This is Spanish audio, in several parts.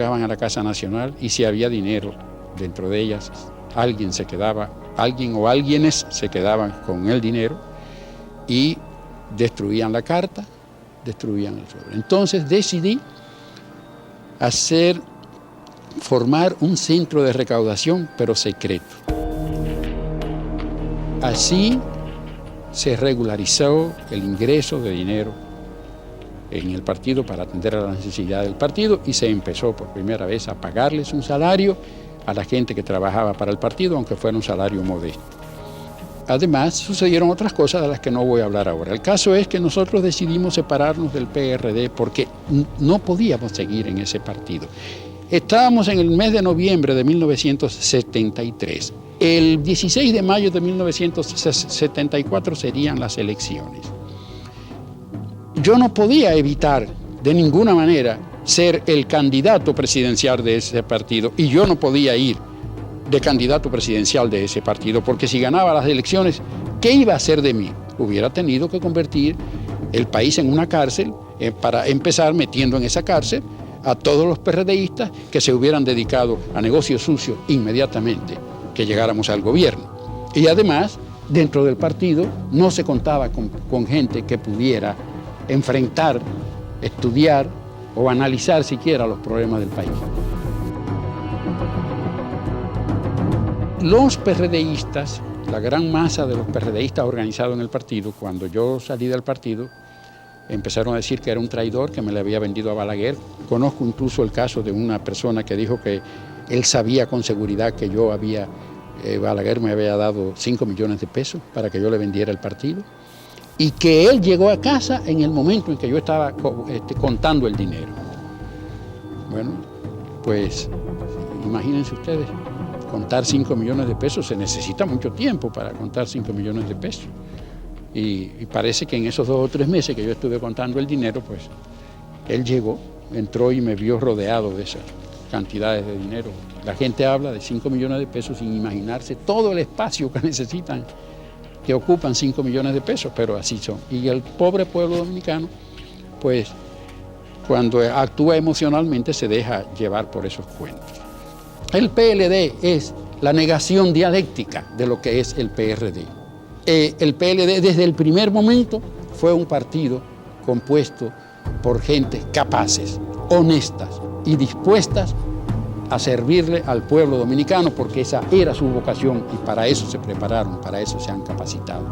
Llegaban a la Casa Nacional y si había dinero dentro de ellas, alguien se quedaba, alguien o alguienes se quedaban con el dinero y destruían la carta, destruían el sobre. Entonces decidí formar un centro de recaudación, pero secreto. Así se regularizó el ingreso de dinero en el partido para atender a la necesidad del partido y se empezó por primera vez a pagarles un salario a la gente que trabajaba para el partido, aunque fuera un salario modesto. Además, sucedieron otras cosas de las que no voy a hablar ahora. El caso es que nosotros decidimos separarnos del PRD porque no podíamos seguir en ese partido. Estábamos en el mes de noviembre de 1973. El 16 de mayo de 1974 serían las elecciones. Yo no podía evitar de ninguna manera ser el candidato presidencial de ese partido y yo no podía ir de candidato presidencial de ese partido porque si ganaba las elecciones, ¿qué iba a hacer de mí? Hubiera tenido que convertir el país en una cárcel para empezar metiendo en esa cárcel a todos los PRDistas que se hubieran dedicado a negocios sucios inmediatamente que llegáramos al gobierno. Y además, dentro del partido no se contaba con gente que pudiera enfrentar, estudiar o analizar siquiera los problemas del país. Los PRDistas, la gran masa de los PRDistas organizados en el partido, cuando yo salí del partido, empezaron a decir que era un traidor, que me le había vendido a Balaguer. Conozco incluso el caso de una persona que dijo que él sabía con seguridad que Balaguer me había dado 5 millones de pesos para que yo le vendiera el partido y que él llegó a casa en el momento en que yo estaba contando el dinero. Bueno, pues imagínense ustedes, contar 5 millones de pesos, se necesita mucho tiempo para contar 5 millones de pesos. Y parece que en esos 2 o 3 meses que yo estuve contando el dinero, pues él llegó, entró y me vio rodeado de esas cantidades de dinero. La gente habla de 5 millones de pesos sin imaginarse todo el espacio que necesitan, que ocupan 5 millones de pesos, pero así son. Y el pobre pueblo dominicano, pues cuando actúa emocionalmente se deja llevar por esos cuentos. El PLD es la negación dialéctica de lo que es el PRD. El PLD desde el primer momento fue un partido compuesto por gentes capaces, honestas y dispuestas a servirle al pueblo dominicano porque esa era su vocación y para eso se prepararon, para eso se han capacitado.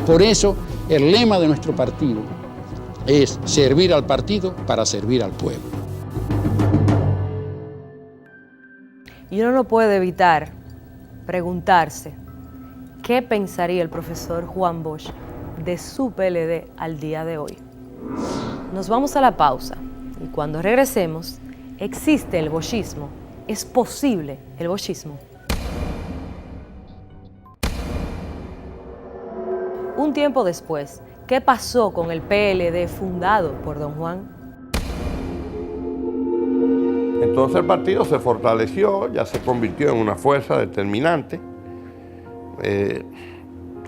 Por eso el lema de nuestro partido es servir al partido para servir al pueblo. Y uno no puede evitar preguntarse qué pensaría el profesor Juan Bosch de su PLD al día de hoy. Nos vamos a la pausa y cuando regresemos, ¿existe el bochismo? ¿Es posible el bochismo? Un tiempo después, ¿qué pasó con el PLD fundado por don Juan? Entonces el partido se fortaleció, ya se convirtió en una fuerza determinante,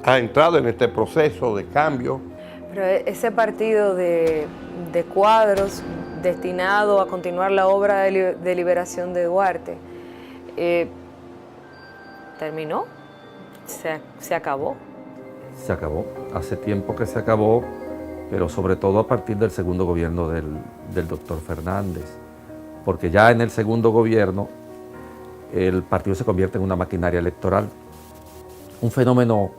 ha entrado en este proceso de cambio. Pero ese partido de cuadros destinado a continuar la obra de liberación de Duarte, ¿terminó? ¿Se acabó? Se acabó, hace tiempo que se acabó, pero sobre todo a partir del segundo gobierno del doctor Fernández, porque ya en el segundo gobierno el partido se convierte en una maquinaria electoral. Un fenómeno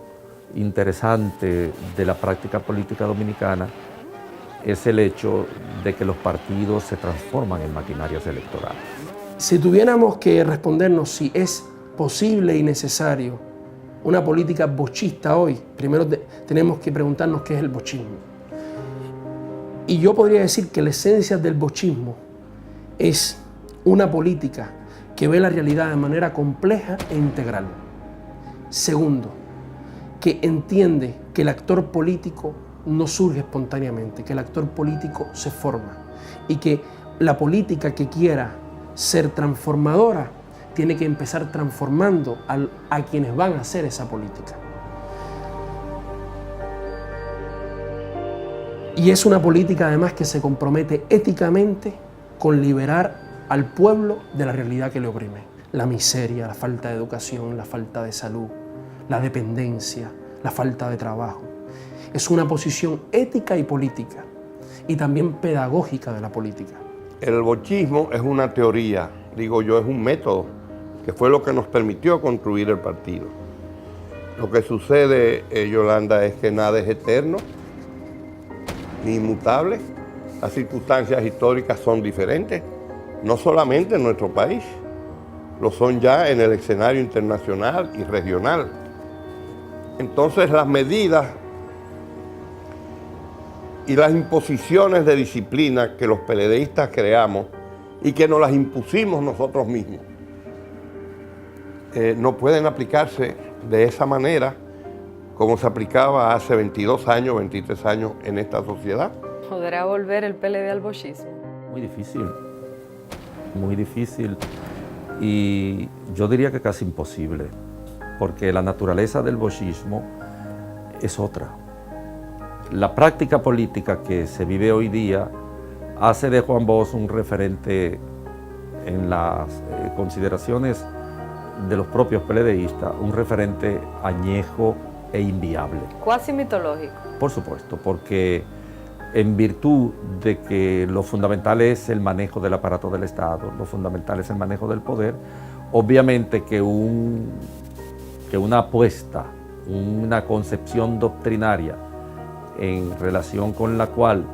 interesante de la práctica política dominicana es el hecho de que los partidos se transforman en maquinarias electorales. Si tuviéramos que respondernos si es posible y necesario una política bochista hoy, primero tenemos que preguntarnos qué es el bochismo. Y yo podría decir que la esencia del bochismo es una política que ve la realidad de manera compleja e integral. Segundo, que entiende que el actor político no surge espontáneamente, que el actor político se forma y que la política que quiera ser transformadora tiene que empezar transformando a quienes van a hacer esa política. Y es una política además que se compromete éticamente con liberar al pueblo de la realidad que le oprime. La miseria, la falta de educación, la falta de salud, la dependencia, la falta de trabajo. Es una posición ética y política, y también pedagógica de la política. El bochismo es una teoría, digo yo, es un método, que fue lo que nos permitió construir el partido. Lo que sucede, Yolanda, es que nada es eterno, ni inmutable. Las circunstancias históricas son diferentes, no solamente en nuestro país, lo son ya en el escenario internacional y regional. Entonces las medidas y las imposiciones de disciplina que los PLDistas creamos y que nos las impusimos nosotros mismos, no pueden aplicarse de esa manera como se aplicaba hace 22 años, 23 años en esta sociedad. ¿Podrá volver el PLD al bochismo? Muy difícil y yo diría que casi imposible, porque la naturaleza del bochismo es otra. La práctica política que se vive hoy día hace de Juan Bosch un referente en las consideraciones de los propios PLDistas, un referente añejo e inviable. Cuasi mitológico. Por supuesto, porque en virtud de que lo fundamental es el manejo del aparato del Estado, lo fundamental es el manejo del poder, obviamente que una apuesta, una concepción doctrinaria en relación con la cual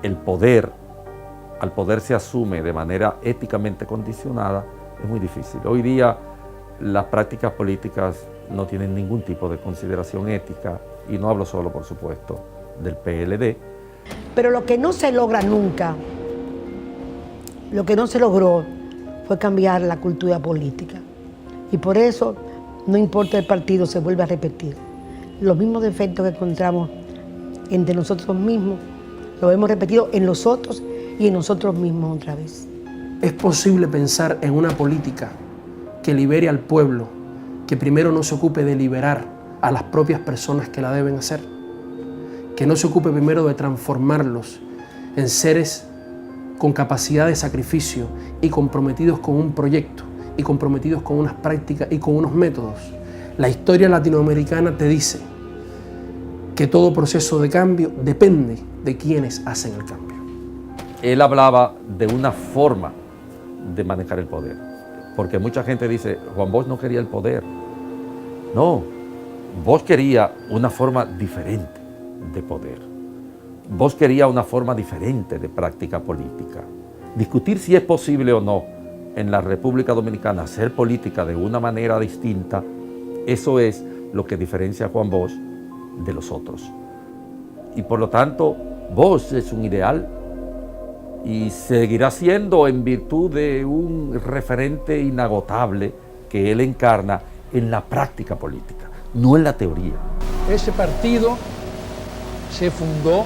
al poder se asume de manera éticamente condicionada, es muy difícil. Hoy día las prácticas políticas no tienen ningún tipo de consideración ética, y no hablo solo, por supuesto, del PLD. Pero lo que no se logra nunca, lo que no se logró fue cambiar la cultura política. Y por eso, no importa el partido, se vuelve a repetir. Los mismos defectos que encontramos entre nosotros mismos, lo hemos repetido en los otros y en nosotros mismos otra vez. Es posible pensar en una política que libere al pueblo, que primero no se ocupe de liberar a las propias personas que la deben hacer, que no se ocupe primero de transformarlos en seres con capacidad de sacrificio y comprometidos con un proyecto y comprometidos con unas prácticas y con unos métodos. La historia latinoamericana te dice que todo proceso de cambio depende de quienes hacen el cambio. Él hablaba de una forma de manejar el poder, porque mucha gente dice, Juan Bosch no quería el poder. No, Bosch quería una forma diferente de poder. Bosch quería una forma diferente de práctica política. Discutir si es posible o no en la República Dominicana hacer política de una manera distinta, eso es lo que diferencia a Juan Bosch de los otros. Y por lo tanto, Bosch es un ideal y seguirá siendo en virtud de un referente inagotable que él encarna en la práctica política, no en la teoría. Ese partido se fundó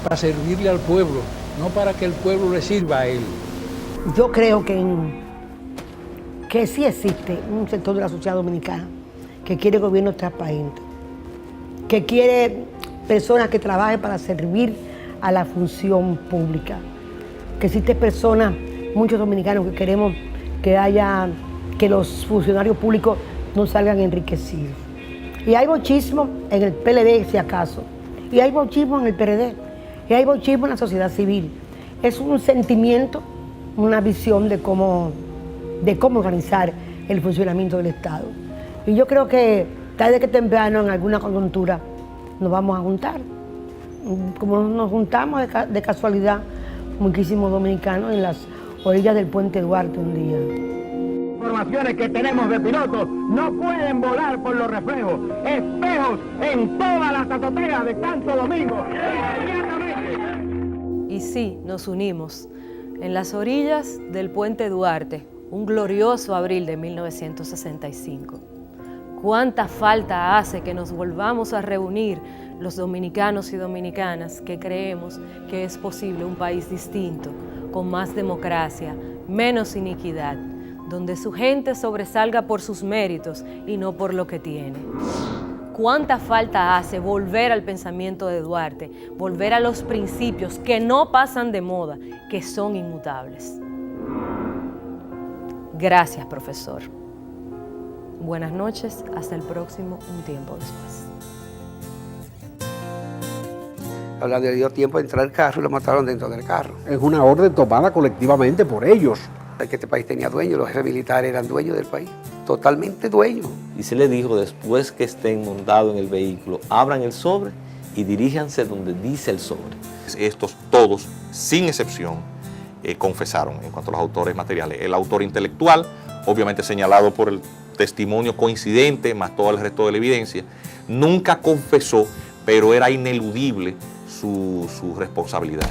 para servirle al pueblo, no para que el pueblo le sirva a él. Yo creo que sí existe un sector de la sociedad dominicana que quiere gobierno transparente, que quiere personas que trabajen para servir a la función pública, que existen personas, muchos dominicanos que queremos que los funcionarios públicos no salgan enriquecidos. Y hay bochismo en el PLD, si acaso, y hay bochismo en el PRD, y hay bochismo en la sociedad civil. Es un sentimiento, una visión de cómo organizar el funcionamiento del Estado. Y yo creo que tarde que temprano, en alguna coyuntura, nos vamos a juntar. Como nos juntamos de casualidad muchísimos dominicanos en las orillas del Puente Duarte un día. Informaciones que tenemos de pilotos no pueden volar por los reflejos. Espejos en todas las azoteas de Santo Domingo. Y sí, nos unimos en las orillas del Puente Duarte, un glorioso abril de 1965. ¿Cuánta falta hace que nos volvamos a reunir los dominicanos y dominicanas que creemos que es posible un país distinto, con más democracia, menos iniquidad, donde su gente sobresalga por sus méritos y no por lo que tiene? cuánta falta hace volver al pensamiento de Duarte, volver a los principios que no pasan de moda, que son inmutables. Gracias, profesor. Buenas noches, hasta el próximo Un Tiempo Después. Le dio tiempo de entrar al carro y lo mataron dentro del carro. Es una orden tomada colectivamente por ellos. Que este país tenía dueños, los jefes militares eran dueños del país, totalmente dueños. Y se le dijo, después que estén montados en el vehículo, abran el sobre y diríjanse donde dice el sobre. Estos todos, sin excepción, confesaron en cuanto a los autores materiales. El autor intelectual, obviamente señalado por el testimonio coincidente, más todo el resto de la evidencia, nunca confesó, pero era ineludible su responsabilidad.